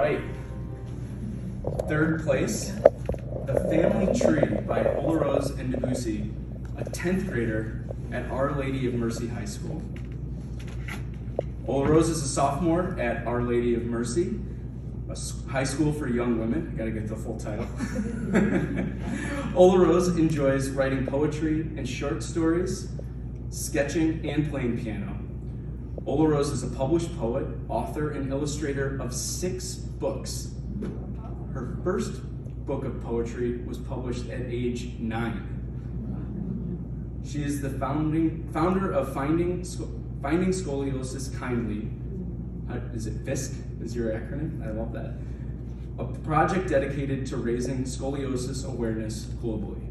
right. Third place, The Family Tree by OlaRose Ndubuisi, a 10th grader at Our Lady of Mercy High School. OlaRose is a sophomore at Our Lady of Mercy, a high school for young women. I gotta get the full title. OlaRose enjoys writing poetry and short stories, sketching, and playing piano. OlaRose is a published poet, author, and illustrator of 6 books. Her first book of poetry was published at age 9. She is the founder of Finding Scoliosis Kindly. Is it FISK? Is your acronym? I love that. A project dedicated to raising scoliosis awareness globally.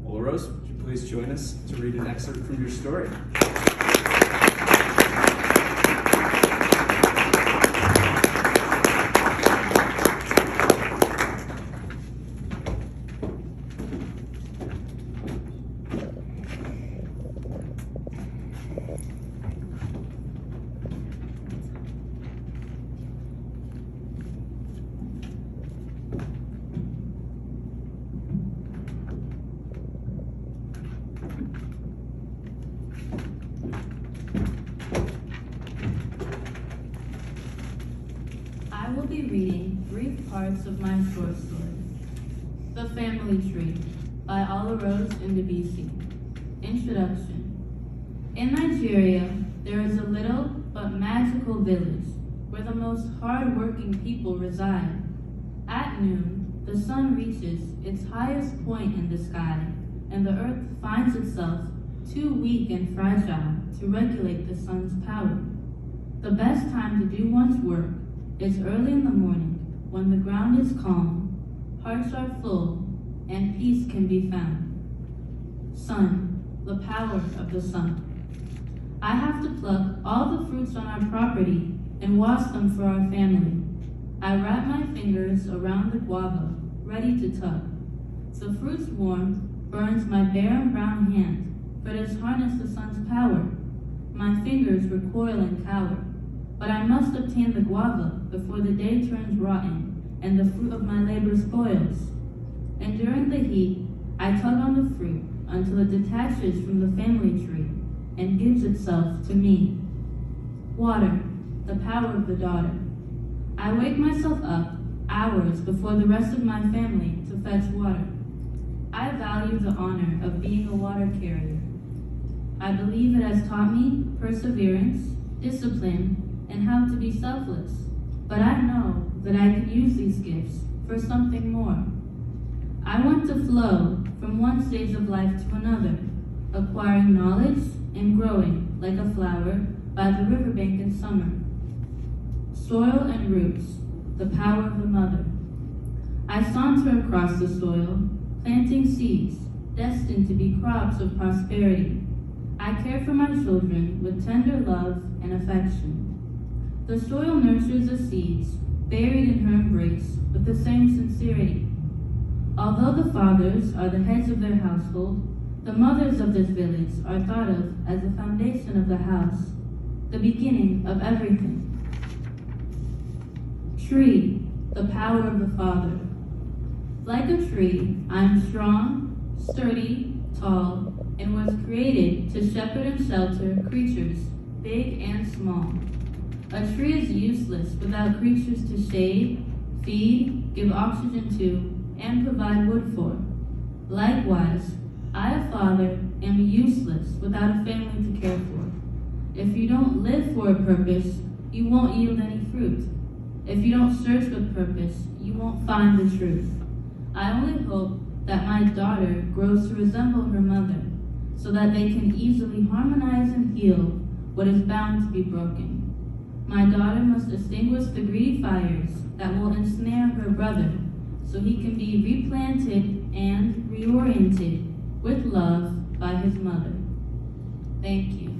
OlaRose, would you please join us to read an excerpt from your story? I will be reading brief parts of my short story, The Family Tree by OlaRose Ndubuisi. Introduction. In Nigeria, there is a little but magical village where the most hard-working people reside. At noon, the sun reaches its highest point in the sky, and the earth finds itself too weak and fragile to regulate the sun's power. The best time to do one's work is early in the morning, when the ground is calm, hearts are full, and peace can be found. Sun, the power of the sun. I have to pluck all the fruits on our property and wash them for our family. I wrap my fingers around the guava, ready to tug. The fruit's warmth burns my bare and brown hand, but has harnessed the sun's power. My fingers recoil and cower, but I must obtain the guava before the day turns rotten and the fruit of my labor spoils. And during the heat, I tug on the fruit until it detaches from the family tree and gives itself to me. Water, the power of the daughter. I wake myself up hours before the rest of my family to fetch water. I value the honor of being a water carrier. I believe it has taught me perseverance, discipline, and how to be selfless. But I know that I can use these gifts for something more. I want to flow from one stage of life to another, acquiring knowledge and growing like a flower by the riverbank in summer. Soil and roots, the power of the mother. I saunter across the soil, planting seeds destined to be crops of prosperity. I care for my children with tender love and affection. The soil nurtures the seeds buried in her embrace with the same sincerity. Although the fathers are the heads of their household, the mothers of this village are thought of as the foundation of the house, the beginning of everything. Tree, the power of the father. Like a tree, I am strong, sturdy, tall, and was created to shepherd and shelter creatures, big and small. A tree is useless without creatures to shade, feed, give oxygen to, and provide wood for. Likewise, I, a father, am useless without a family to care for. If you don't live for a purpose, you won't yield any fruit. If you don't search with purpose, you won't find the truth. I only hope that my daughter grows to resemble her mother, so that they can easily harmonize and heal what is bound to be broken. My daughter must extinguish the greedy fires that will ensnare her brother, so he can be replanted and reoriented with love by his mother. Thank you.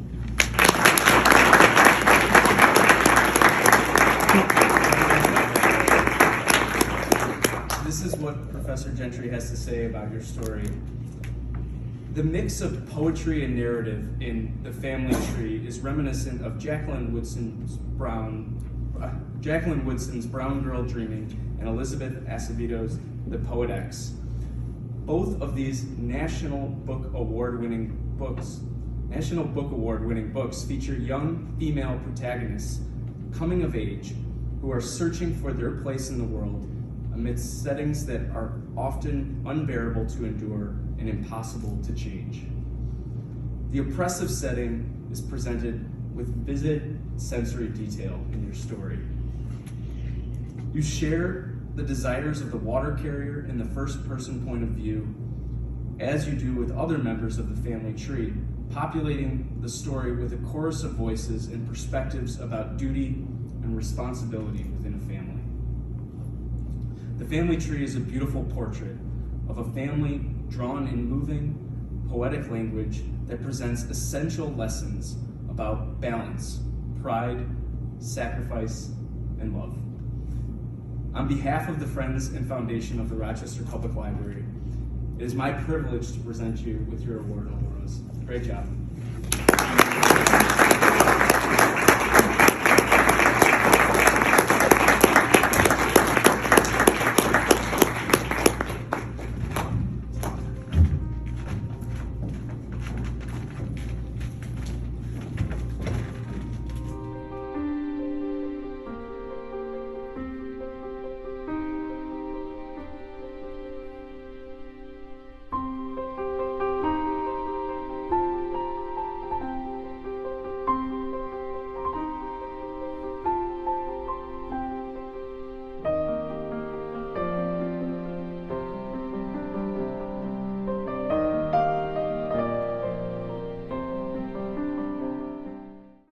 This is what Professor Gentry has to say about your story. The mix of poetry and narrative in The Family Tree is reminiscent of Jacqueline Woodson Brown's Jacqueline Woodson's Brown Girl Dreaming and Elizabeth Acevedo's The Poet X. Both of these National Book Award winning books feature young female protagonists coming of age who are searching for their place in the world amidst settings that are often unbearable to endure and impossible to change. The oppressive setting is presented with vivid sensory detail in your story. You share the desires of the water carrier in the first-person point of view, as you do with other members of the family tree, populating the story with a chorus of voices and perspectives about duty and responsibility within a family. The family tree is a beautiful portrait of a family drawn in moving, poetic language that presents essential lessons about balance, pride, sacrifice, and love. On behalf of the Friends and Foundation of the Rochester Public Library, it is my privilege to present you with your award, OlaRose. Great job.